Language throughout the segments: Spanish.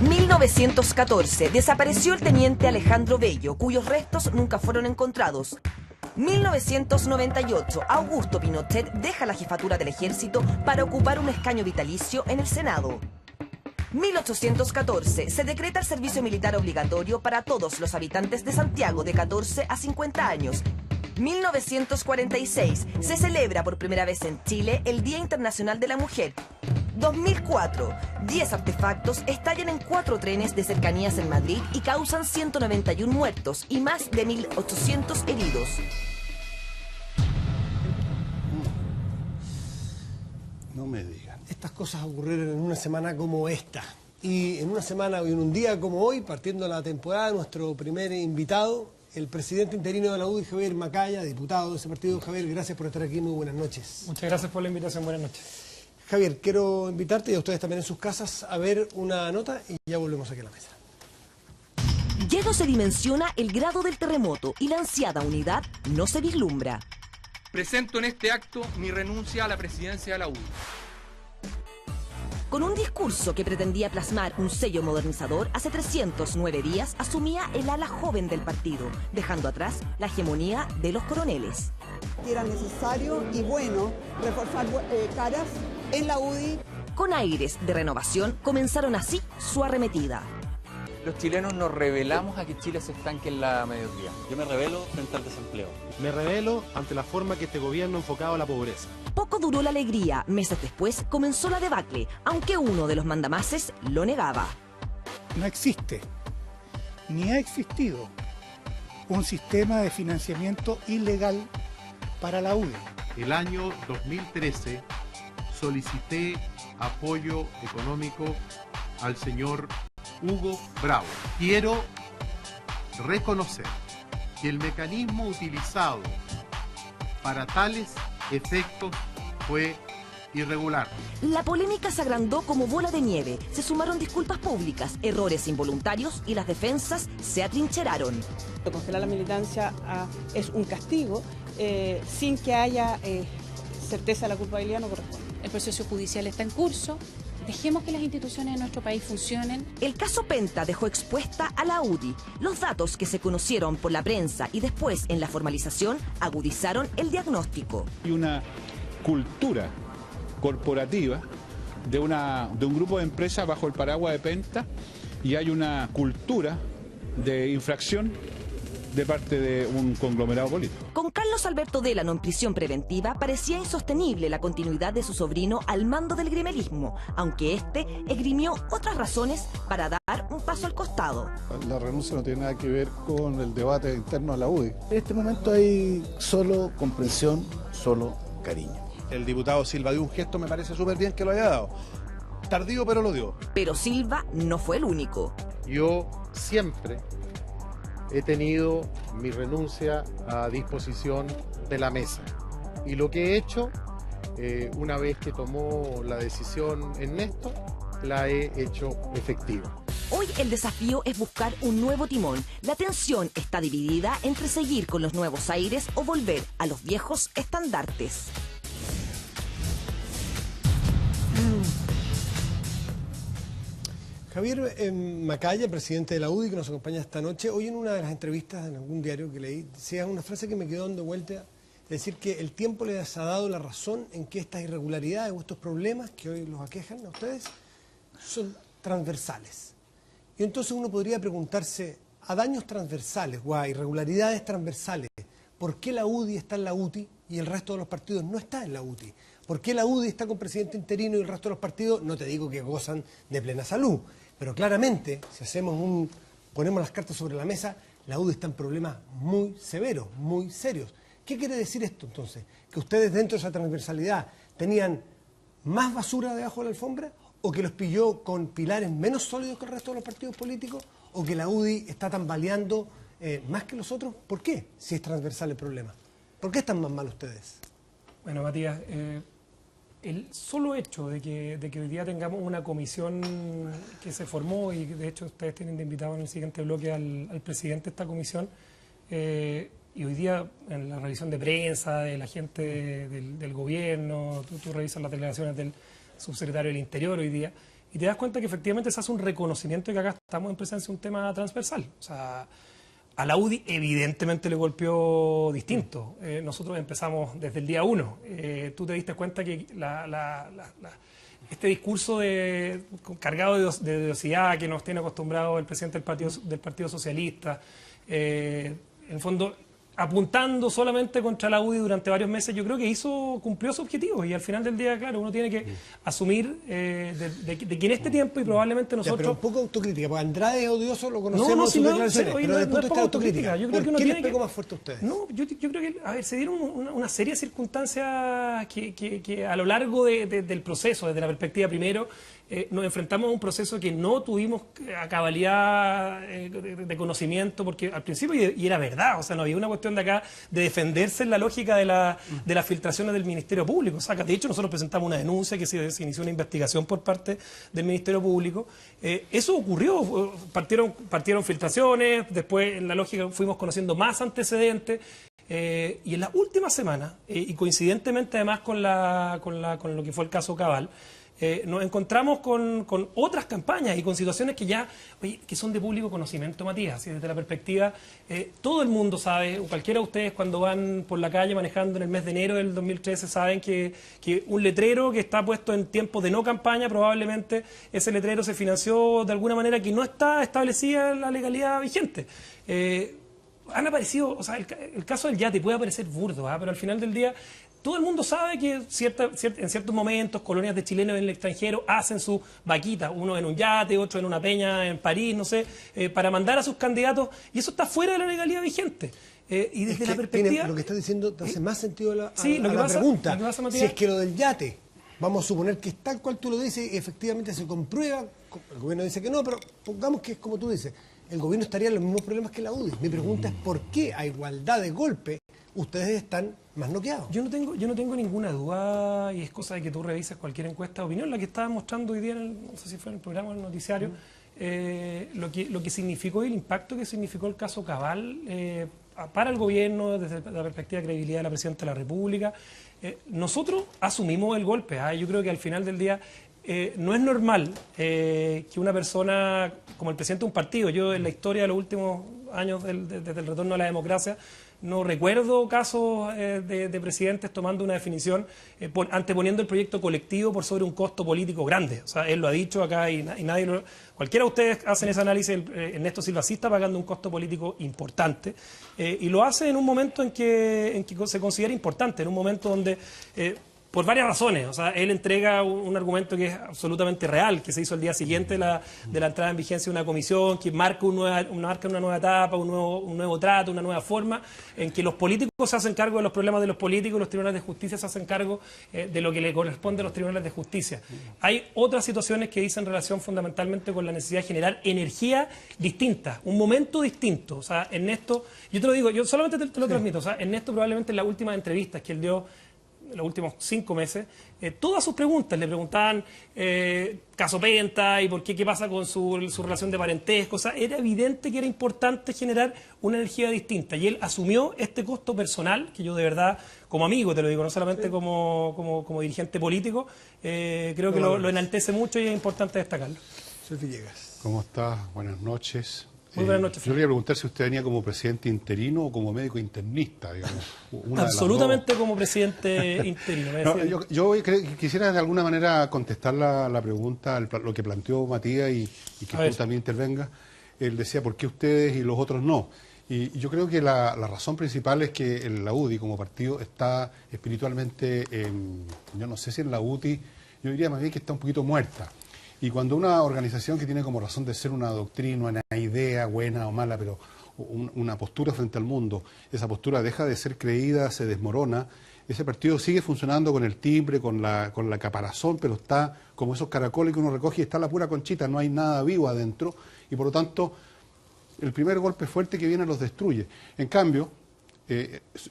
1914. Desapareció el teniente Alejandro Bello, cuyos restos nunca fueron encontrados. 1998. Augusto Pinochet deja la jefatura del ejército para ocupar un escaño vitalicio en el Senado. 1814. Se decreta el servicio militar obligatorio para todos los habitantes de Santiago de 14 a 50 años. 1946. Se celebra por primera vez en Chile el Día Internacional de la Mujer. 2004. 10 artefactos estallan en 4 trenes de cercanías en Madrid y causan 191 muertos y más de 1.800 heridos. No me digan. Estas cosas ocurrieron en una semana como esta. Y en una semana y en un día como hoy, partiendo la temporada, nuestro primer invitado, el presidente interino de la UDI, Javier Macaya, diputado de ese partido. Javier, gracias por estar aquí, muy buenas noches. Muchas gracias por la invitación, buenas noches. Javier, quiero invitarte y a ustedes también en sus casas a ver una nota y ya volvemos aquí a la mesa. Ya no se dimensiona el grado del terremoto y la ansiada unidad no se vislumbra. Presento en este acto mi renuncia a la presidencia de la UDI. Con un discurso que pretendía plasmar un sello modernizador, hace 309 días asumía el ala joven del partido, dejando atrás la hegemonía de los coroneles. Era necesario y bueno reforzar caras en la UDI. Con aires de renovación, comenzaron así su arremetida. Los chilenos nos rebelamos a que Chile se estanque en la mediocridad. Yo me rebelo frente al desempleo. Me rebelo ante la forma que este gobierno enfocaba a la pobreza. Poco duró la alegría, meses después comenzó la debacle, aunque uno de los mandamases lo negaba. No existe, ni ha existido, un sistema de financiamiento ilegal para la UDI. El año 2013 solicité apoyo económico al señor Hugo Bravo. Quiero reconocer que el mecanismo utilizado para tales efectos fue irregular. La polémica se agrandó como bola de nieve. Se sumaron disculpas públicas, errores involuntarios y las defensas se atrincheraron. Congelar la militancia es un castigo sin que haya certeza de la culpabilidad, no corresponde. El proceso judicial está en curso. Dejemos que las instituciones de nuestro país funcionen. El caso Penta dejó expuesta a la UDI. Los datos que se conocieron por la prensa y después en la formalización agudizaron el diagnóstico. Hay una cultura corporativa de un grupo de empresas bajo el paraguas de Penta y hay una cultura de infracción de parte de un conglomerado político. Con Carlos Alberto Délano en prisión preventiva, parecía insostenible la continuidad de su sobrino al mando del grimelismo, aunque este esgrimió otras razones para dar un paso al costado. La renuncia no tiene nada que ver con el debate interno a la UDI. En este momento hay solo comprensión, solo cariño. El diputado Silva dio un gesto, me parece súper bien que lo haya dado. Tardío, pero lo dio. Pero Silva no fue el único. Yo siempre he tenido mi renuncia a disposición de la mesa. Y lo que he hecho, una vez que tomó la decisión Ernesto, la he hecho efectiva. Hoy el desafío es buscar un nuevo timón. La tensión está dividida entre seguir con los nuevos aires o volver a los viejos estandartes. Javier Macaya, presidente de la UDI, que nos acompaña esta noche. Hoy en una de las entrevistas en algún diario que leí, decía una frase que me quedó dando vuelta, es decir, que el tiempo les ha dado la razón en que estas irregularidades o estos problemas que hoy los aquejan a ustedes son transversales. Y entonces uno podría preguntarse, a daños transversales o a irregularidades transversales, ¿por qué la UDI está en la UTI y el resto de los partidos no está en la UTI? ¿Por qué la UDI está con presidente interino y el resto de los partidos, no te digo que gozan de plena salud, pero claramente, si ponemos las cartas sobre la mesa, la UDI está en problemas muy severos, muy serios? ¿Qué quiere decir esto entonces? ¿Que ustedes dentro de esa transversalidad tenían más basura debajo de la alfombra? ¿O que los pilló con pilares menos sólidos que el resto de los partidos políticos? ¿O que la UDI está tambaleando más que los otros? ¿Por qué? Si es transversal el problema. ¿Por qué están más mal ustedes? Bueno, Matías, el solo hecho de que hoy día tengamos una comisión que se formó y de hecho ustedes tienen de invitado en el siguiente bloque al presidente de esta comisión, y hoy día en la revisión de prensa de la gente del gobierno, tú revisas las declaraciones del subsecretario del Interior hoy día, y te das cuenta que efectivamente se hace un reconocimiento de que acá estamos en presencia de un tema transversal. O sea, a la UDI evidentemente le golpeó distinto. Nosotros empezamos desde el día 1. Tú te diste cuenta que este discurso cargado de odiosidad que nos tiene acostumbrado el presidente del Partido Socialista, en el fondo apuntando solamente contra la UDI durante varios meses, yo creo que cumplió su objetivo, y al final del día, claro, uno tiene que asumir de que en este tiempo, y probablemente nosotros... Pero un poco autocrítica, porque Andrade es odioso, lo conocemos, no, si sus no, declaraciones, pero desde el punto de vista autocrítica, yo creo que ¿por uno qué tiene les pegó más fuerte a ustedes? No, yo creo que, a ver, se dieron una serie de circunstancias que a lo largo del proceso, desde la perspectiva primero, nos enfrentamos a un proceso que no tuvimos a cabalidad de conocimiento, porque al principio, y era verdad, o sea, no había una cuestión de acá de defenderse en la lógica de las filtraciones del Ministerio Público. O sea, de hecho, nosotros presentamos una denuncia, que se inició una investigación por parte del Ministerio Público. Eso ocurrió, partieron filtraciones, después en la lógica fuimos conociendo más antecedentes, y en la última semana, y coincidentemente además con lo que fue el caso Cabal, nos encontramos con otras campañas y con situaciones que son de público conocimiento, Matías. Y desde la perspectiva, todo el mundo sabe, o cualquiera de ustedes cuando van por la calle manejando en el mes de enero del 2013 saben que un letrero que está puesto en tiempos de no campaña, probablemente ese letrero se financió de alguna manera que no está establecida en la legalidad vigente. Han aparecido, o sea, el caso del yate puede parecer burdo, pero al final del día todo el mundo sabe que en ciertos momentos colonias de chilenos en el extranjero hacen su vaquita, uno en un yate, otro en una peña en París, no sé, para mandar a sus candidatos, y eso está fuera de la legalidad vigente. Y desde la perspectiva... Lo que estás diciendo hace más sentido a la pasa, pregunta. Lo que pasa, Matías, si es que lo del yate, vamos a suponer que es tal cual tú lo dices y efectivamente se comprueba, el gobierno dice que no, pero pongamos que es como tú dices, el gobierno estaría en los mismos problemas que la UDI. Mi pregunta es ¿por qué a igualdad de golpe ustedes están más noqueados? Yo no tengo ninguna duda, y es cosa de que tú revises cualquier encuesta de opinión, la que estaba mostrando hoy día, no sé si fue en el programa o en el noticiario, lo que significó y el impacto que significó el caso Cabal para el gobierno desde la perspectiva de credibilidad de la Presidenta de la República. Nosotros asumimos el golpe. Yo creo que al final del día no es normal que una persona como el presidente de un partido, yo en la historia de los últimos años desde el retorno a la democracia, no recuerdo casos de presidentes tomando una definición anteponiendo el proyecto colectivo por sobre un costo político grande. O sea, él lo ha dicho acá y nadie cualquiera de ustedes hacen ese análisis. Ernesto Silva sí está pagando un costo político importante, y lo hace en un momento en que se considera importante, en un momento donde... por varias razones. O sea, él entrega un argumento que es absolutamente real, que se hizo el día siguiente de la entrada en vigencia de una comisión, que marca una nueva etapa, un nuevo trato, una nueva forma, en que los políticos se hacen cargo de los problemas de los políticos, los tribunales de justicia se hacen cargo de lo que le corresponde a los tribunales de justicia. Hay otras situaciones que dicen relación fundamentalmente con la necesidad de generar energía distinta, un momento distinto. O sea, Ernesto, yo te lo digo, yo solamente te lo transmito, o sea, Ernesto probablemente en las últimas entrevistas que él dio los últimos 5 meses, todas sus preguntas, le preguntaban caso Penta y qué pasa con su relación de parentesco. O sea, era evidente que era importante generar una energía distinta, y él asumió este costo personal, que yo de verdad, como amigo te lo digo, no solamente como dirigente político, creo que lo enaltece mucho y es importante destacarlo. Soy Villegas. ¿Cómo estás? Buenas noches. Muy buenas noches. Yo quería preguntar si usted venía como presidente interino o como médico internista, digamos. Absolutamente como presidente interino. No, yo quisiera de alguna manera contestar la pregunta, lo que planteó Matías y que tú también intervengas. Él decía, ¿por qué ustedes y los otros no? Y yo creo que la razón principal es que la UDI como partido está espiritualmente, yo no sé si en la UDI, yo diría más bien que está un poquito muerta. Y cuando una organización que tiene como razón de ser una doctrina, una idea buena o mala, pero una postura frente al mundo, esa postura deja de ser creída, se desmorona, ese partido sigue funcionando con el timbre, con la caparazón, pero está como esos caracoles que uno recoge y está la pura conchita, no hay nada vivo adentro, y por lo tanto el primer golpe fuerte que viene los destruye. En cambio,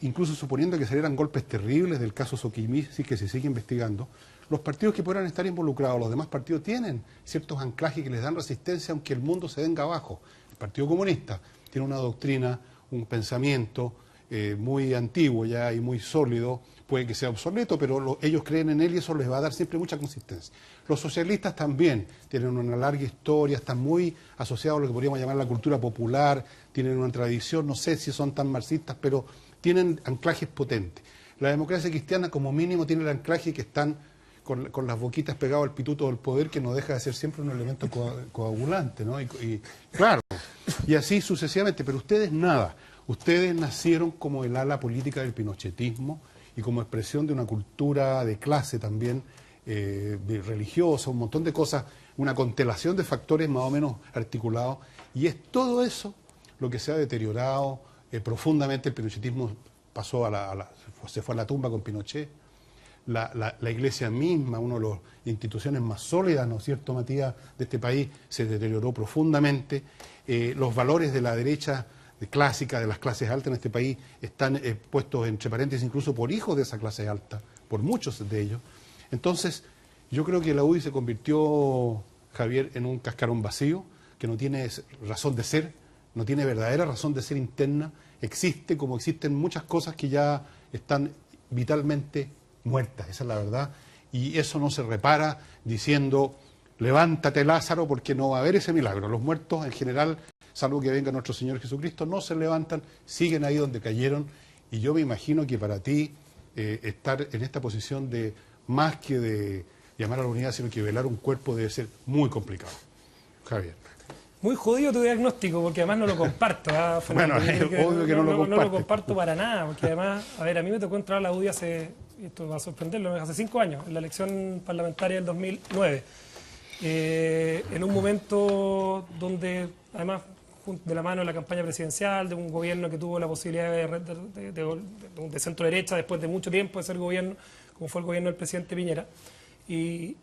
incluso suponiendo que salieran golpes terribles del caso Soquimich, que se sigue investigando, los partidos que puedan estar involucrados, los demás partidos tienen ciertos anclajes que les dan resistencia aunque el mundo se venga abajo. El Partido Comunista tiene una doctrina, un pensamiento, muy antiguo ya y muy sólido, puede que sea obsoleto, pero ellos creen en él y eso les va a dar siempre mucha consistencia. Los socialistas también tienen una larga historia, están muy asociados a lo que podríamos llamar la cultura popular, tienen una tradición, no sé si son tan marxistas, pero tienen anclajes potentes. La democracia cristiana como mínimo tiene el anclaje que están con las boquitas pegadas al pituto del poder, que no deja de ser siempre un elemento coagulante, ¿no? Y claro, y así sucesivamente, pero ustedes nada. Ustedes nacieron como el ala política del pinochetismo y como expresión de una cultura de clase también, religiosa, un montón de cosas, una constelación de factores más o menos articulados, y es todo eso lo que se ha deteriorado profundamente. El pinochetismo pasó se fue a la tumba con Pinochet. La iglesia misma, una de las instituciones más sólidas, ¿no es cierto, Matías?, de este país, se deterioró profundamente. Los valores de la derecha clásica, de las clases altas en este país, están puestos entre paréntesis incluso por hijos de esa clase alta, por muchos de ellos. Entonces, yo creo que la UDI se convirtió, Javier, en un cascarón vacío, que no tiene razón de ser, no tiene verdadera razón de ser interna. Existe como existen muchas cosas que ya están vitalmente muertas, esa es la verdad, y eso no se repara diciendo levántate, Lázaro, porque no va a haber ese milagro. Los muertos en general, salvo que venga nuestro Señor Jesucristo, no se levantan, siguen ahí donde cayeron, y yo me imagino que para ti estar en esta posición de más que de llamar a la unidad, sino que velar un cuerpo, debe ser muy complicado. Javier. Muy jodido tu diagnóstico, porque además no lo comparto, Fernando. Bueno, es obvio que no lo comparto para nada, porque además, a ver, a mí me tocó entrar a la UDI esto va a sorprenderlo, hace 5 años, en la elección parlamentaria del 2009. En un momento donde, además, de la mano de la campaña presidencial, de un gobierno que tuvo la posibilidad de centro derecha después de mucho tiempo de ser gobierno, como fue el gobierno del presidente Piñera. Y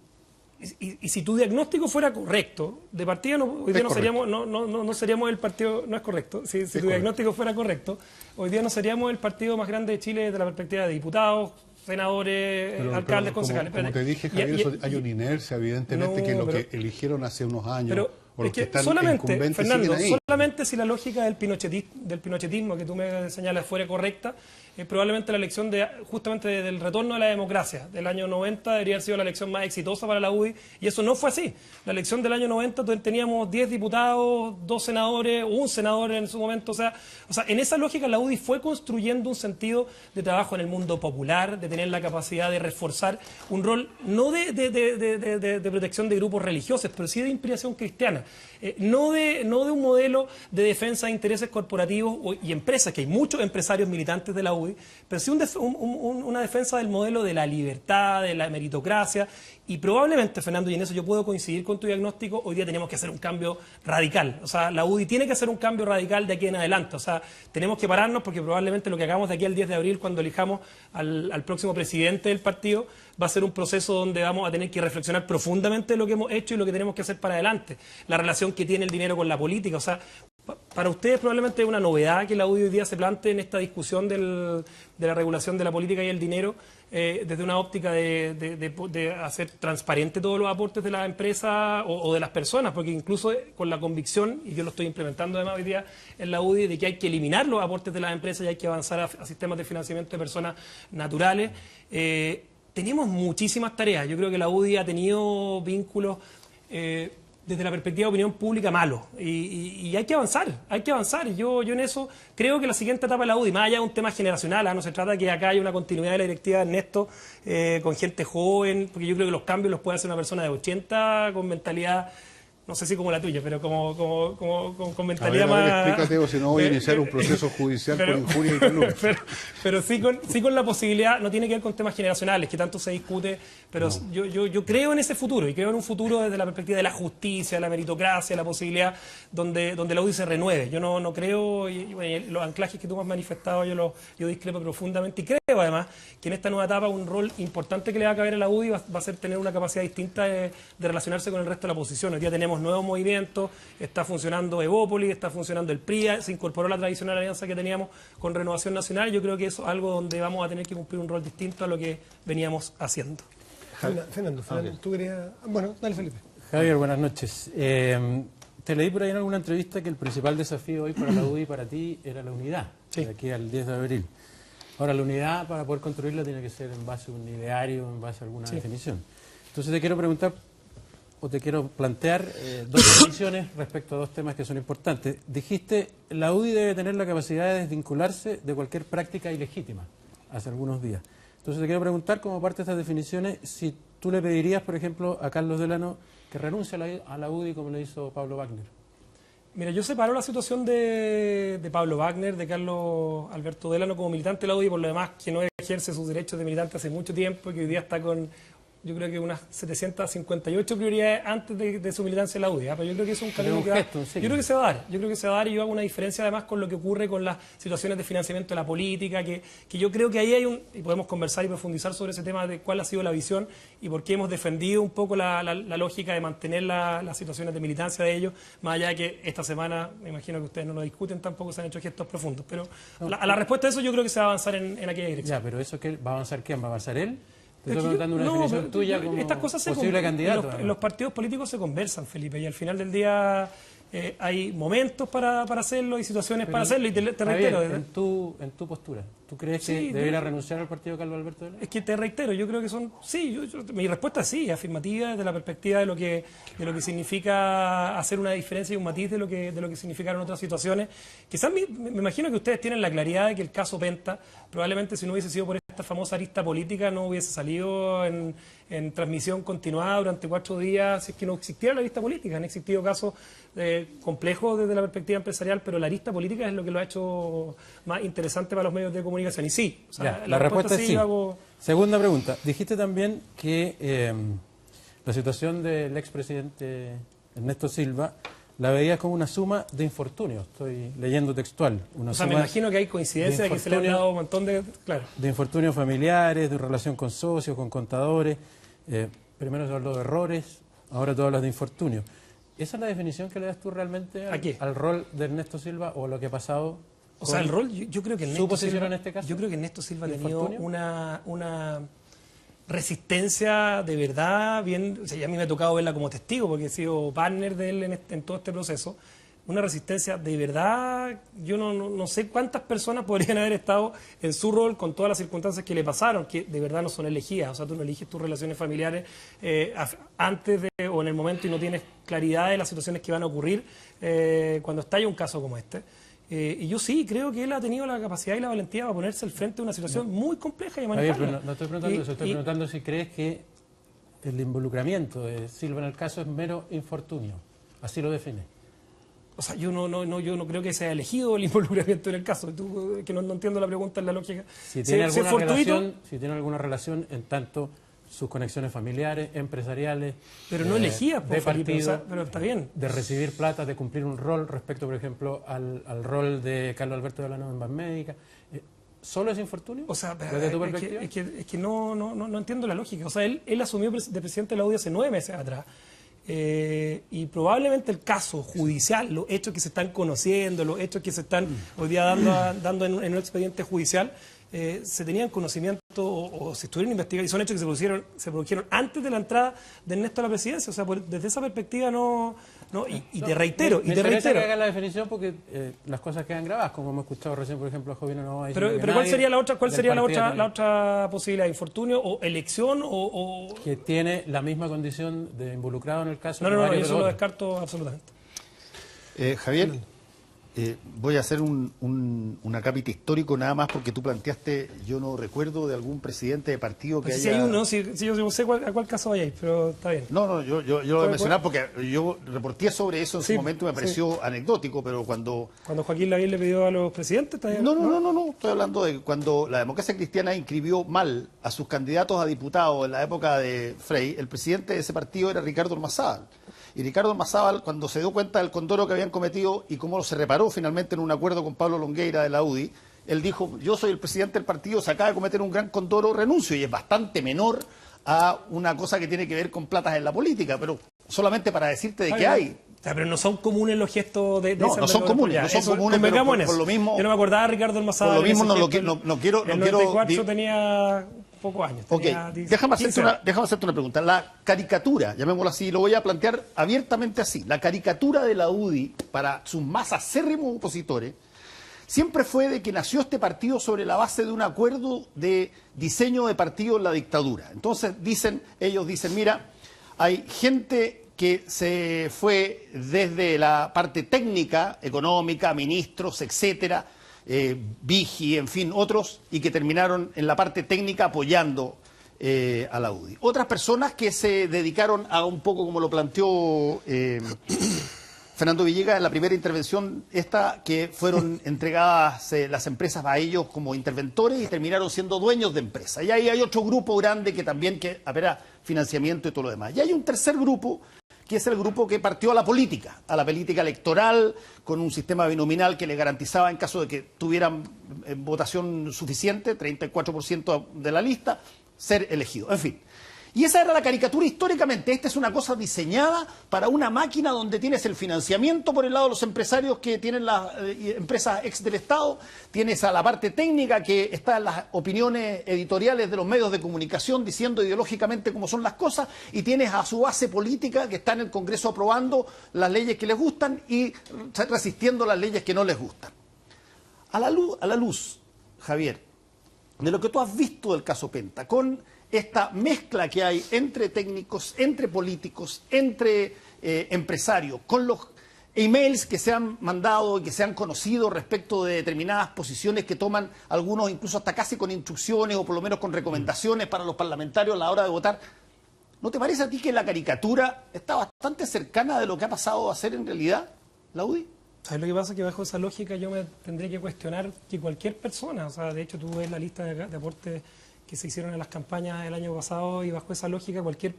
si tu diagnóstico fuera correcto, de partida hoy día no seríamos el partido, no es correcto, si tu diagnóstico fuera correcto, hoy día no seríamos el partido más grande de Chile desde la perspectiva de diputados, senadores, alcaldes, concejales. Como te dije, Javier, hay una inercia evidentemente que lo que eligieron hace unos años, o los que están incumbentes, Fernando, siguen ahí. solamente si la lógica del pinochetismo que tú me señalas fuera correcta, probablemente la elección justamente del retorno de la democracia del año 90 debería haber sido la elección más exitosa para la UDI, y eso no fue así. La elección del año 90 teníamos 10 diputados, 2 senadores, un senador en su momento, o sea, en esa lógica la UDI fue construyendo un sentido de trabajo en el mundo popular, de tener la capacidad de reforzar un rol no de protección de grupos religiosos, pero sí de inspiración cristiana, no de un modelo de defensa de intereses corporativos y empresas, que hay muchos empresarios militantes de la UDI, pero sí una defensa del modelo de la libertad, de la meritocracia, y probablemente, Fernando, y en eso yo puedo coincidir con tu diagnóstico, hoy día tenemos que hacer un cambio radical. O sea, la UDI tiene que hacer un cambio radical de aquí en adelante. O sea, tenemos que pararnos porque probablemente lo que hagamos de aquí al 10 de abril, cuando elijamos al próximo presidente del partido, va a ser un proceso donde vamos a tener que reflexionar profundamente de lo que hemos hecho y lo que tenemos que hacer para adelante. La relación que tiene el dinero con la política. O sea, para ustedes probablemente es una novedad que la UDI hoy día se plantee en esta discusión de la regulación de la política y el dinero desde una óptica de hacer transparente todos los aportes de las empresas o de las personas, porque incluso con la convicción, y yo lo estoy implementando además hoy día en la UDI, de que hay que eliminar los aportes de las empresas y hay que avanzar a sistemas de financiamiento de personas naturales. Tenemos muchísimas tareas. Yo creo que la UDI ha tenido vínculos desde la perspectiva de opinión pública malo, y hay que avanzar, y yo en eso creo que la siguiente etapa de la UDI, más allá de un tema generacional, no se trata de que acá haya una continuidad de la directiva de Ernesto con gente joven, porque yo creo que los cambios los puede hacer una persona de 80 con mentalidad, no sé si como la tuya, pero con mentalidad más... Explícate, o si no voy a iniciar un proceso judicial por injuria y calumnia. Pero sí con la posibilidad, no tiene que ver con temas generacionales, que tanto se discute, pero no. Yo creo en ese futuro, y creo en un futuro desde la perspectiva de la justicia, la meritocracia, la posibilidad donde la UDI se renueve. Yo no creo, y los anclajes que tú me has manifestado, yo discrepo profundamente, y creo además que en esta nueva etapa un rol importante que le va a caber a la UDI va a ser tener una capacidad distinta de relacionarse con el resto de la oposición. Hoy día tenemos nuevos movimientos, está funcionando Evópolis, está funcionando el PRI, se incorporó la tradicional alianza que teníamos con Renovación Nacional. Yo creo que eso es algo donde vamos a tener que cumplir un rol distinto a lo que veníamos haciendo. Fernando, tú querías... Bueno, dale, Felipe. Javier, buenas noches. Te leí por ahí en alguna entrevista que el principal desafío hoy para la UDI y para ti era la unidad. de aquí al 10 de abril. Ahora, la unidad para poder construirla tiene que ser en base a un ideario, en base a alguna definición. Entonces te quiero preguntar, o te quiero plantear dos definiciones respecto a dos temas que son importantes. Dijiste, la UDI debe tener la capacidad de desvincularse de cualquier práctica ilegítima, hace algunos días. Entonces te quiero preguntar, como parte de estas definiciones, si tú le pedirías, por ejemplo, a Carlos Delano que renuncie a la UDI como le hizo Pablo Wagner. Mira, yo separo la situación de Pablo Wagner, de Carlos Alberto Delano como militante de la UDI, por lo demás que no ejerce sus derechos de militante hace mucho tiempo y que hoy día está con, yo creo que unas 758 prioridades antes de su militancia en la UDI. Pero yo creo que es un camino que yo creo que se va a dar. Yo creo que se va a dar, y yo hago una diferencia además con lo que ocurre con las situaciones de financiamiento de la política, que yo creo que ahí hay y podemos conversar y profundizar sobre ese tema de cuál ha sido la visión y por qué hemos defendido un poco la lógica de mantener las situaciones de militancia de ellos, más allá de que esta semana, me imagino que ustedes no lo discuten tampoco, se han hecho gestos profundos. Pero a la respuesta de eso yo creo que se va a avanzar en aquella dirección. Ya, pero eso que ¿va a avanzar quién? ¿Va a avanzar él? Te estoy preguntando una definición tuya como estas cosas posible candidato. En los partidos políticos se conversan, Felipe, y al final del día hay momentos para hacerlo y situaciones para hacerlo, y te reitero. En tu postura, ¿tú crees que debería renunciar al partido Carlos Alberto Delano? Es que te reitero, yo creo que son... Sí, mi respuesta es sí, afirmativa, desde la perspectiva de lo que significa hacer una diferencia y un matiz de lo que significaron otras situaciones. Quizás me imagino que ustedes tienen la claridad de que el caso Penta, probablemente si no hubiese sido por esta famosa arista política, no hubiese salido en transmisión continuada durante 4 días, si es que no existiera la arista política. Han existido casos complejos desde la perspectiva empresarial, pero la arista política es lo que lo ha hecho más interesante para los medios de comunicación. Y sí, o sea, la respuesta es sí. Hago... Segunda pregunta. Dijiste también que la situación del expresidente Ernesto Silva la veías como una suma de infortunios. Estoy leyendo textual. Me imagino que hay coincidencia de que se le han dado un montón de... Claro. De infortunios familiares, de relación con socios, con contadores. Primero se habló de errores, ahora tú hablas de infortunios. ¿Esa es la definición que le das tú realmente al rol de Ernesto Silva o lo que ha pasado? O sea, el rol, yo creo que Ernesto Silva, en este caso, yo creo que Ernesto Silva ha tenido una resistencia de verdad bien, o sea, a mí me ha tocado verla como testigo porque he sido partner de él en todo este proceso. Una resistencia de verdad, yo no sé cuántas personas podrían haber estado en su rol con todas las circunstancias que le pasaron, que de verdad no son elegidas. O sea, tú no eliges tus relaciones familiares antes de o en el momento y no tienes claridad de las situaciones que van a ocurrir cuando estalla un caso como este. Y yo sí creo que él ha tenido la capacidad y la valentía para ponerse al frente de una situación muy compleja y manejarla. No estoy preguntando eso, estoy preguntando si crees que el involucramiento de Silva en el caso es mero infortunio. Así lo define. O sea, yo no creo que sea elegido el involucramiento en el caso. Que no entiendo la pregunta en la lógica. Si tiene alguna relación en tanto sus conexiones familiares, empresariales, pero no elegidas por de Felipe, partido, pero está bien. De recibir plata, de cumplir un rol respecto, por ejemplo, al rol de Carlos Alberto Delano en Banmédica. ¿Solo es infortunio? O sea, desde tu perspectiva. Es que no entiendo la lógica. O sea, él asumió de presidente de la UDI hace 9 meses atrás. Y probablemente el caso judicial, los hechos que se están conociendo, los hechos que se están hoy día dando en un expediente judicial, se tenían conocimiento o se estuvieron investigando, y son hechos que se produjeron antes de la entrada de Ernesto a la presidencia. O sea, desde esa perspectiva te reitero. Me interesa que haga la definición porque las cosas quedan grabadas, como hemos escuchado recién, por ejemplo, a Jovino Novoa. Pero ¿cuál sería la otra posibilidad? ¿Infortunio o elección o...? Que tiene la misma condición de involucrado en el caso. No, eso lo descarto absolutamente. Javier, voy a hacer un acápite histórico nada más porque tú planteaste, yo no recuerdo de algún presidente de partido que haya... Si hay uno, yo sé a cuál caso vayáis, pero está bien. No, yo lo voy a mencionar porque yo reporté sobre eso en su momento y me pareció anecdótico, pero cuando... Cuando Joaquín Lavín le pidió a los presidentes... No, estoy hablando de cuando la democracia cristiana inscribió mal a sus candidatos a diputados en la época de Frei, el presidente de ese partido era Ricardo Ormazábal. Y Ricardo Ormazábal, cuando se dio cuenta del condoro que habían cometido y cómo se reparó finalmente en un acuerdo con Pablo Longueira de la UDI, él dijo, yo soy el presidente del partido, se acaba de cometer un gran condoro, renuncio, y es bastante menor a una cosa que tiene que ver con platas en la política, pero solamente para decirte de qué hay. O sea, pero no son comunes los gestos de no, no son comunes, pero por lo mismo... Yo no me acordaba de Ricardo Ormazábal. Por lo mismo no quiero... El 94 tenía... pocos años. Déjame hacerte una pregunta. La caricatura, llamémoslo así, lo voy a plantear abiertamente así. La caricatura de la UDI para sus más acérrimos opositores siempre fue de que nació este partido sobre la base de un acuerdo de diseño de partido en la dictadura. Entonces ellos dicen, mira, hay gente que se fue desde la parte técnica, económica, ministros, etcétera, Vigi, en fin, otros, y que terminaron en la parte técnica apoyando a la UDI. Otras personas que se dedicaron a un poco como lo planteó Fernando Villegas en la primera intervención, que fueron entregadas las empresas a ellos como interventores y terminaron siendo dueños de empresas. Y ahí hay otro grupo grande que también habrá financiamiento y todo lo demás. Y hay un tercer grupo, que es el grupo que partió a la política electoral, con un sistema binominal que le garantizaba, en caso de que tuvieran votación suficiente, 34% de la lista, ser elegido. En fin. Y esa era la caricatura históricamente. Esta es una cosa diseñada para una máquina donde tienes el financiamiento por el lado de los empresarios que tienen las empresas ex del Estado, tienes a la parte técnica que está en las opiniones editoriales de los medios de comunicación diciendo ideológicamente cómo son las cosas, y tienes a su base política que está en el Congreso aprobando las leyes que les gustan y resistiendo las leyes que no les gustan. A la luz, Javier, de lo que tú has visto del caso Penta, con esta mezcla que hay entre técnicos, entre políticos, entre empresarios, con los emails que se han mandado y que se han conocido respecto de determinadas posiciones que toman algunos incluso hasta casi con instrucciones o por lo menos con recomendaciones para los parlamentarios a la hora de votar, ¿no te parece a ti que la caricatura está bastante cercana de lo que ha pasado a ser en realidad la UDI? ¿Sabes lo que pasa? Que bajo esa lógica yo me tendría que cuestionar que cualquier persona, o sea, de hecho tú ves la lista de aportes que se hicieron en las campañas el año pasado, y bajo esa lógica cualquier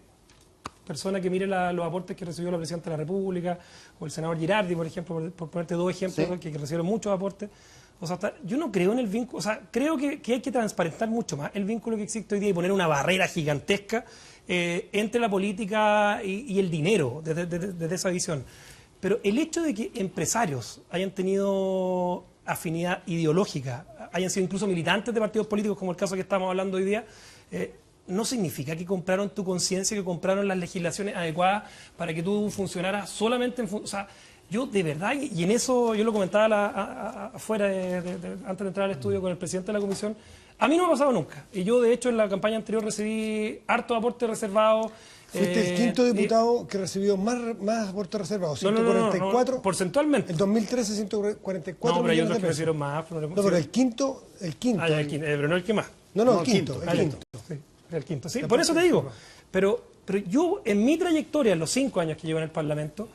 persona que mire los aportes que recibió la Presidenta de la República o el senador Girardi, por ejemplo, por ponerte dos ejemplos, ¿sí?, que recibieron muchos aportes. O sea, yo no creo en el vínculo, o sea, creo que hay que transparentar mucho más el vínculo que existe hoy día y poner una barrera gigantesca entre la política y el dinero, desde esa visión. Pero el hecho de que empresarios hayan tenido afinidad ideológica, hayan sido incluso militantes de partidos políticos, como el caso que estamos hablando hoy día, no significa que compraron tu conciencia, que compraron las legislaciones adecuadas para que tú funcionaras solamente en... O sea, yo de verdad, y en eso yo lo comentaba afuera, antes de entrar al estudio con el presidente de la comisión, a mí no me ha pasado nunca. Y yo, de hecho, en la campaña anterior recibí hartos aportes reservados. Fuiste el quinto diputado que recibió más aportes reservados, 144. No, porcentualmente. En 2013, 144 no, pero hay millones otros de que pesos. recibieron más. No, pero el quinto. Ah, ya, pero no el que más. No, el quinto. Sí, el quinto. Sí, por eso te digo. Pero yo, en mi trayectoria, en los 5 años que llevo en el Parlamento,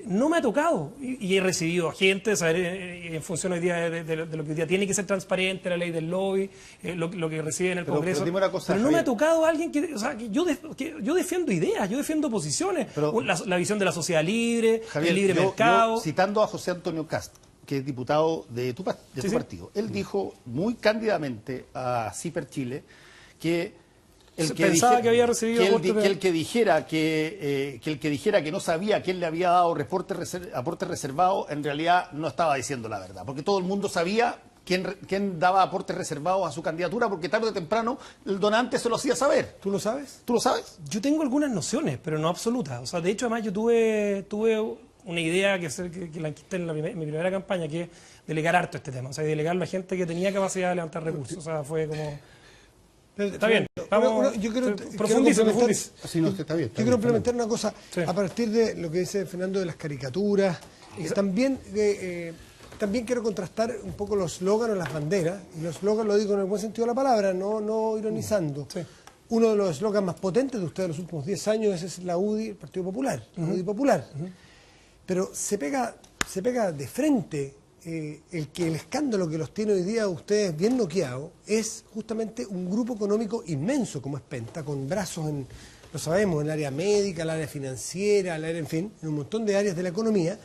no me ha tocado, y he recibido gente, saber, en función hoy día de lo que hoy día tiene que ser transparente, la ley del lobby, lo que recibe en el Congreso. Pero dime una cosa, pero no Javier, me ha tocado alguien que yo defiendo ideas, yo defiendo posiciones, la visión de la sociedad libre, Javier, el libre mercado. Yo, citando a José Antonio Cast, que es diputado de tu partido, él dijo muy cándidamente a CIPER Chile que el que dijera que no sabía quién le había dado aporte reservado, en realidad no estaba diciendo la verdad, porque todo el mundo sabía quién daba aportes reservados a su candidatura, porque tarde o temprano el donante se lo hacía saber. ¿Tú lo sabes? ¿Tú lo sabes? Yo tengo algunas nociones, pero no absolutas. O sea, de hecho, además, yo tuve una idea que la enquisté en mi primera campaña, que es delegar harto este tema. O sea, delegarlo a gente que tenía capacidad de levantar recursos. O sea, fue como... Está bien, yo quiero profundice. Yo quiero implementar una cosa, a partir de lo que dice Fernando de las caricaturas. También quiero contrastar un poco los slogans o las banderas. Y los slogans lo digo en el buen sentido de la palabra, no ironizando. Sí. Uno de los slogans más potentes de ustedes en los últimos 10 años es la UDI, el Partido Popular, la UDI Popular. Pero se pega de frente el escándalo que los tiene hoy día ustedes bien noqueados es justamente un grupo económico inmenso como es Penta, con brazos lo sabemos, en el área médica, el área financiera, en fin, en un montón de áreas de la economía.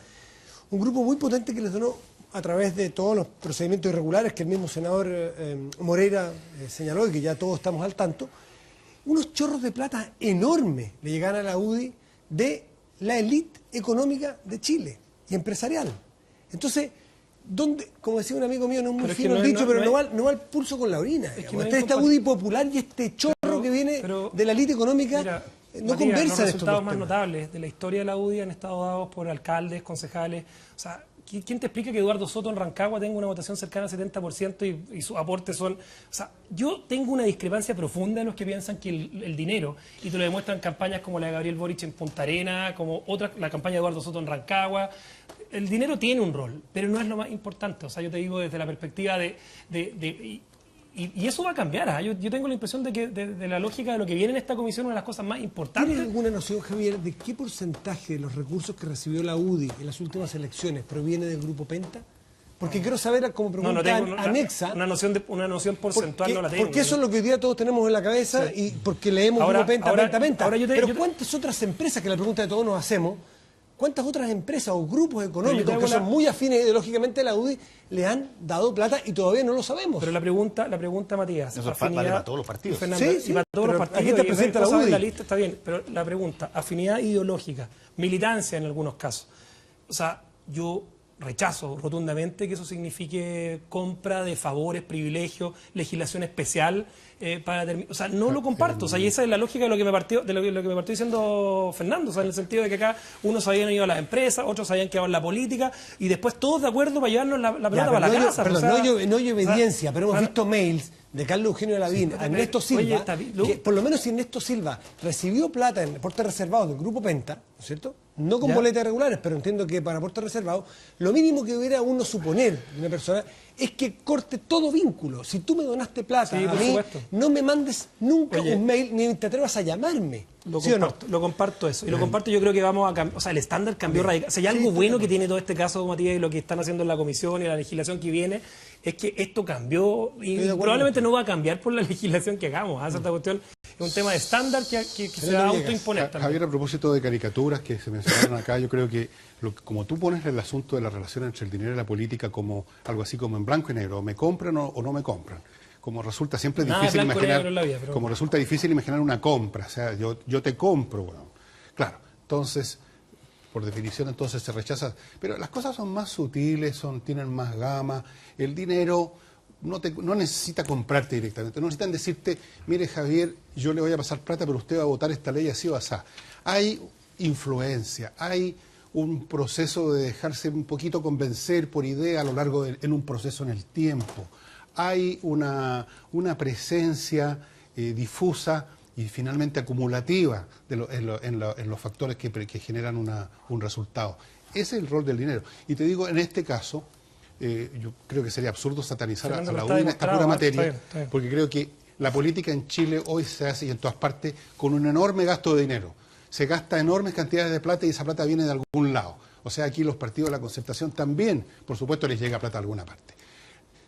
Un grupo muy potente que les donó, a través de todos los procedimientos irregulares que el mismo senador Moreira señaló y que ya todos estamos al tanto, unos chorros de plata enormes le llegan a la UDI de la élite económica de Chile y empresarial. Entonces, como decía un amigo mío, no es muy fino el dicho, pero no va el pulso con la orina. Esta UDI popular y este chorro que viene de la élite económica, mira, no conversan estos dos temas. Los resultados más notables de la historia de la UDI han estado dados por alcaldes, concejales. O sea, ¿quién te explica que Eduardo Soto en Rancagua tenga una votación cercana al 70% y sus aportes son... O sea, yo tengo una discrepancia profunda de los que piensan que el dinero, y te lo demuestran campañas como la de Gabriel Boric en Punta Arenas, como la campaña de Eduardo Soto en Rancagua. El dinero tiene un rol, pero no es lo más importante. O sea, yo te digo desde la perspectiva y eso va a cambiar. Yo tengo la impresión de que de la lógica de lo que viene en esta comisión, una de las cosas más importantes... ¿Tienes alguna noción, Javier, de qué porcentaje de los recursos que recibió la UDI en las últimas elecciones proviene del Grupo Penta? Porque quiero saber, como pregunta anexa... Una noción porcentual no la tengo. Porque eso es lo que hoy día todos tenemos en la cabeza, y porque leemos Grupo Penta, Penta. Pero ¿cuántas otras empresas, que la pregunta de todos nos hacemos, cuántas otras empresas o grupos económicos que son muy afines ideológicamente a la UDI le han dado plata y todavía no lo sabemos? Pero la pregunta, Matías, eso vale para todos los partidos. Sí, para todos los partidos. Aquí está presente la UDI. La lista está bien, pero la pregunta, afinidad ideológica, militancia en algunos casos. O sea, yo rechazo rotundamente que eso signifique compra de favores, privilegios, legislación especial para terminar. O sea, no lo comparto. O sea, y esa es la lógica de lo que me partió diciendo Fernando. O sea, en el sentido de que acá unos habían ido a las empresas, otros habían quedado en la política, y después todos de acuerdo para llevarnos la pelota para la casa. Perdón, no hay evidencia, pero hemos visto mails de Carlos Eugenio Lavín a Ernesto Silva, que por lo menos si Ernesto Silva recibió plata en aportes reservados del Grupo Penta, ¿no es cierto? No con boletas regulares, pero entiendo que para aportes reservados, lo mínimo que debería uno suponer de una persona es que corte todo vínculo. Si tú me donaste plata a mí, no me mandes nunca un mail ni te atrevas a llamarme. Lo comparto eso. Y lo comparto, yo creo que vamos a cambiar. O sea, el estándar cambió radical. O sea, hay algo bueno que tiene todo este caso, Matías, y lo que están haciendo en la comisión y la legislación que viene, es que esto cambió y probablemente no va a cambiar por la legislación que hagamos. Esta cuestión es un tema de estándar que se va a autoimponer también. Javier, a propósito de caricaturas que se mencionaron acá, yo creo que como tú pones el asunto de la relación entre el dinero y la política como algo así como en blanco y negro, me compran o no me compran, como resulta siempre difícil imaginar, como resulta difícil imaginar una compra, o sea, yo te compro, bueno, claro, entonces, por definición entonces se rechaza, pero las cosas son más sutiles, tienen más gama, el dinero no necesita comprarte directamente, no necesitan decirte, mire Javier, yo le voy a pasar plata, pero usted va a votar esta ley así o así. Hay influencia, hay un proceso de dejarse un poquito convencer por idea a lo largo en un proceso en el tiempo. Hay una presencia difusa y finalmente acumulativa en los factores que generan un resultado. Ese es el rol del dinero. Y te digo, en este caso, yo creo que sería absurdo satanizar a la UDI en esta pura materia, está bien. Porque creo que la política en Chile hoy se hace y en todas partes con un enorme gasto de dinero. Se gasta enormes cantidades de plata y esa plata viene de algún lado. O sea, aquí los partidos de la Concertación también, por supuesto, les llega plata a alguna parte.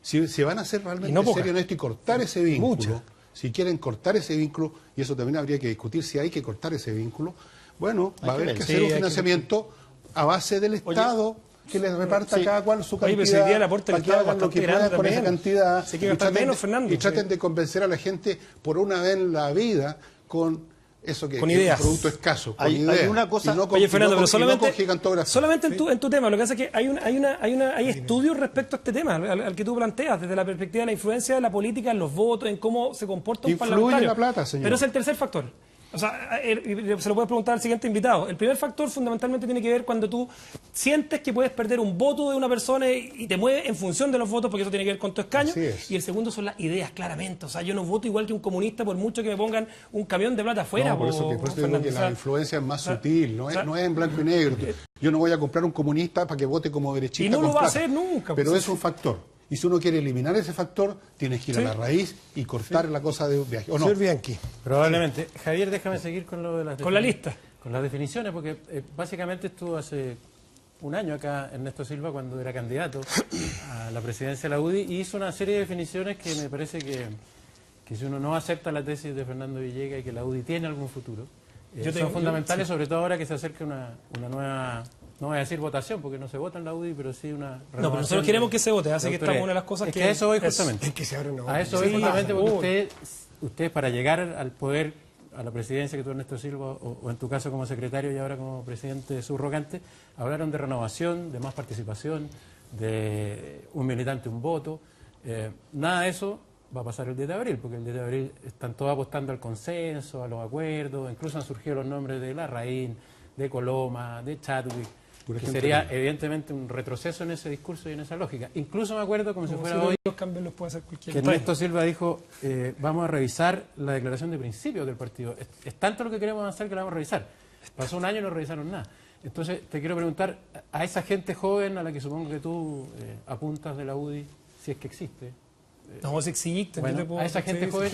Si van a ser realmente serios en esto y cortar ese vínculo, si quieren cortar ese vínculo, y eso también habría que discutir si hay que cortar ese vínculo, bueno, va a haber que hacer un financiamiento a base del Estado, que les reparta a cada cual su cantidad, para que hagan lo que puedan con esa cantidad, y traten de convencer a la gente por una vez en la vida con eso que es un producto escaso, con ideas. Hay una cosa, oye Fernando, pero solamente en tu tema, lo que pasa es que hay estudios respecto a este tema, al que tú planteas, desde la perspectiva de la influencia de la política en los votos, en cómo se comporta un parlamentario. Influye la plata, señor. Pero es el tercer factor. O sea, se lo puedes preguntar al siguiente invitado. El primer factor fundamentalmente tiene que ver cuando tú sientes que puedes perder un voto de una persona y te mueves en función de los votos, porque eso tiene que ver con tu escaño. Y el segundo son las ideas, claramente. O sea, yo no voto igual que un comunista por mucho que me pongan un camión de plata afuera. No, por eso digo que la influencia es más sutil, no es en blanco y negro. Yo no voy a comprar un comunista para que vote como derechista. Y no lo va a hacer nunca. Pero es un factor. Y si uno quiere eliminar ese factor, tienes que ir a la raíz y cortar la cosa de un viaje. ¿O no? Señor Bianchi. Probablemente. Javier, déjame seguir con lo de las la lista. Con las definiciones, porque básicamente estuvo hace un año acá Ernesto Silva cuando era candidato a la presidencia de la UDI y hizo una serie de definiciones que me parece que si uno no acepta la tesis de Fernando Villegas y que la UDI tiene algún futuro, son fundamentales, sobre todo ahora que se acerca una nueva... No voy a decir votación, porque no se vota en la UDI, pero sí una renovación. No, pero nosotros queremos que se vote, así que estamos una de las cosas que... a eso voy justamente. Es que se abre una a eso voy justamente porque ustedes para llegar al poder, a la presidencia que tú, Ernesto Silva, o en tu caso como secretario y ahora como presidente subrogante, hablaron de renovación, de más participación, de un militante, un voto. Nada de eso va a pasar el 10 de abril, porque el 10 de abril están todos apostando al consenso, a los acuerdos, incluso han surgido los nombres de Larraín, de Coloma, de Chadwick. Que sería evidentemente un retroceso en ese discurso y en esa lógica. Incluso me acuerdo, como si fuera hoy, los cambios los puede hacer cualquier que Ernesto Silva dijo, vamos a revisar la declaración de principios del partido. Es tanto lo que queremos avanzar que la vamos a revisar. Pasó un año y no revisaron nada. Entonces, te quiero preguntar, a esa gente joven a la que supongo que tú apuntas de la UDI, si es que existe. No, si existe. Bueno, a esa gente joven,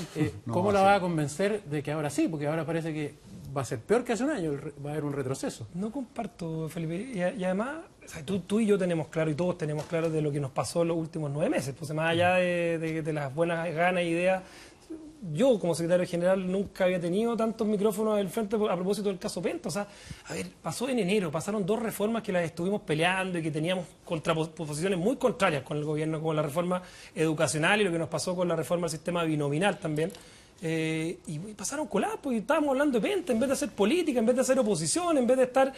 ¿cómo la va a convencer de que ahora sí? Porque ahora parece que va a ser peor que hace un año, va a haber un retroceso. No comparto, Felipe. Y además, o sea, tú y yo tenemos claro, y todos tenemos claro de lo que nos pasó en los últimos 9 meses. Pues más allá de las buenas ganas e ideas, yo como secretario general nunca había tenido tantos micrófonos del frente a propósito del caso Penta. O sea, a ver, pasó en enero, pasaron 2 reformas que las estuvimos peleando y que teníamos contraposiciones muy contrarias con el gobierno, como la reforma educacional y lo que nos pasó con la reforma del sistema binominal también. Y pasaron colapos y estábamos hablando de Penta en vez de hacer política, en vez de hacer oposición, en vez de estar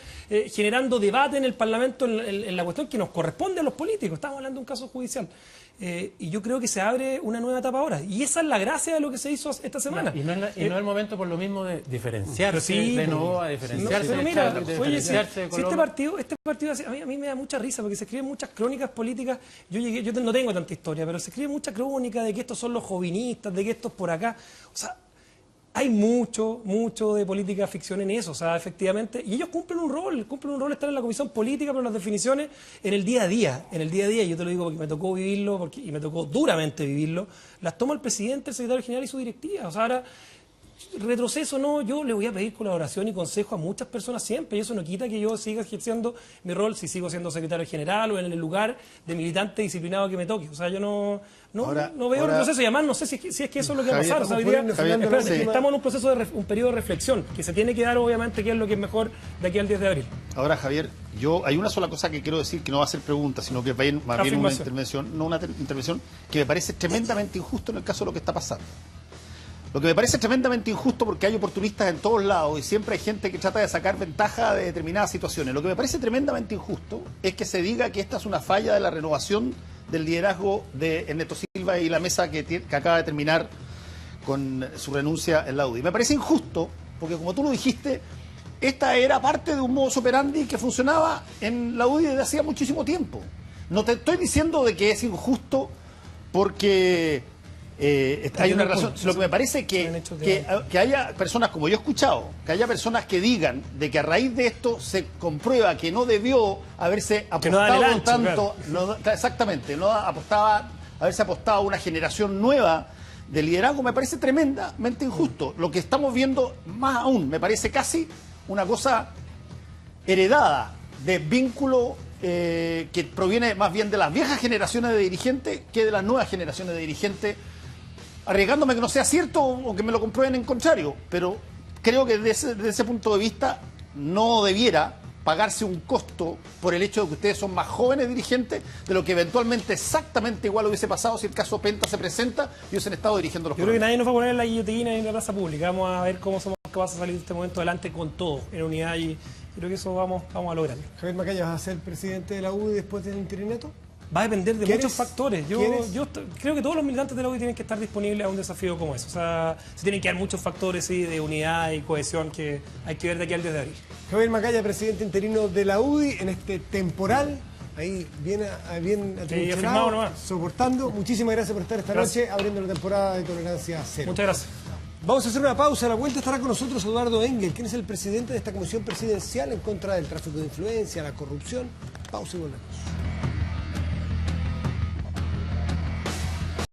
generando debate en el Parlamento en la cuestión que nos corresponde a los políticos. Estábamos hablando de un caso judicial. Y yo creo que se abre una nueva etapa ahora. Y esa es la gracia de lo que se hizo esta semana. Y no es el momento por lo mismo de diferenciarse sí, de Novoa, diferenciarse pero mira, de diferenciarse de Coloma. Este partido a mí me da mucha risa porque se escriben muchas crónicas políticas. Yo no tengo tanta historia, pero se escribe mucha crónica de que estos son los jovinistas, de que estos por acá. O sea, hay mucho de política ficción en eso, o sea, efectivamente, y ellos cumplen un rol, estar en la comisión política, pero las definiciones en el día a día, y yo te lo digo porque me tocó vivirlo, y me tocó duramente vivirlo, las toma el presidente, el secretario general y su directiva. O sea, ahora, retroceso no, yo le voy a pedir colaboración y consejo a muchas personas siempre, y eso no quita que yo siga ejerciendo mi rol si sigo siendo secretario general o en el lugar de militante disciplinado que me toque. O sea, yo no veo retroceso, y además no sé si es que eso es lo que va a pasar. O sea, hoy día, estamos en un proceso un periodo de reflexión que se tiene que dar, obviamente, qué es lo que es mejor de aquí al 10 de abril. Ahora, Javier, hay una sola cosa que quiero decir, que no va a ser pregunta, sino que va a ir más bien una intervención que me parece tremendamente injusto en el caso de lo que está pasando. Lo que me parece tremendamente injusto, porque hay oportunistas en todos lados y siempre hay gente que trata de sacar ventaja de determinadas situaciones. Lo que me parece tremendamente injusto es que se diga que esta es una falla de la renovación del liderazgo de Ernesto Silva y la mesa que acaba de terminar con su renuncia en la UDI. Me parece injusto porque, como tú lo dijiste, esta era parte de un modus operandi que funcionaba en la UDI desde hacía muchísimo tiempo. No te estoy diciendo de que es injusto porque hay una razón. Lo que me parece que haya personas, como yo he escuchado, que haya personas que digan de que a raíz de esto se comprueba que no debió haberse apostado tanto, exactamente, no apostaba, haberse apostado a una generación nueva de liderazgo, me parece tremendamente injusto. Lo que estamos viendo, más aún, me parece casi una cosa heredada de vínculo que proviene más bien de las viejas generaciones de dirigentes que de las nuevas generaciones de dirigentes, arriesgándome que no sea cierto o que me lo comprueben en contrario, pero creo que desde ese punto de vista no debiera pagarse un costo por el hecho de que ustedes son más jóvenes dirigentes de lo que eventualmente exactamente igual hubiese pasado si el caso Penta se presenta y hubiesen estado dirigiendo los programas. Yo creo que nadie nos va a poner en la guillotina ni en la plaza pública. Vamos a ver cómo somos capaces de salir de este momento adelante con todo, en unidad, y creo que eso vamos a lograr. Javier Macaya, ¿vas a ser presidente de la UDI después del interinato? Va a depender de muchos factores. Yo creo que todos los militantes de la UDI tienen que estar disponibles a un desafío como ese. O sea, se tienen que dar muchos factores de unidad y cohesión que hay que ver de aquí al 10 de abril. Javier Macaya, presidente interino de la UDI, en este temporal, ahí bien atrincherado, soportando. Muchísimas gracias por estar esta noche abriendo la temporada de Tolerancia Cero. Muchas gracias. Vamos a hacer una pausa. A la vuelta estará con nosotros Eduardo Engel, quien es el presidente de esta comisión presidencial en contra del tráfico de influencia, la corrupción. Pausa y volvemos.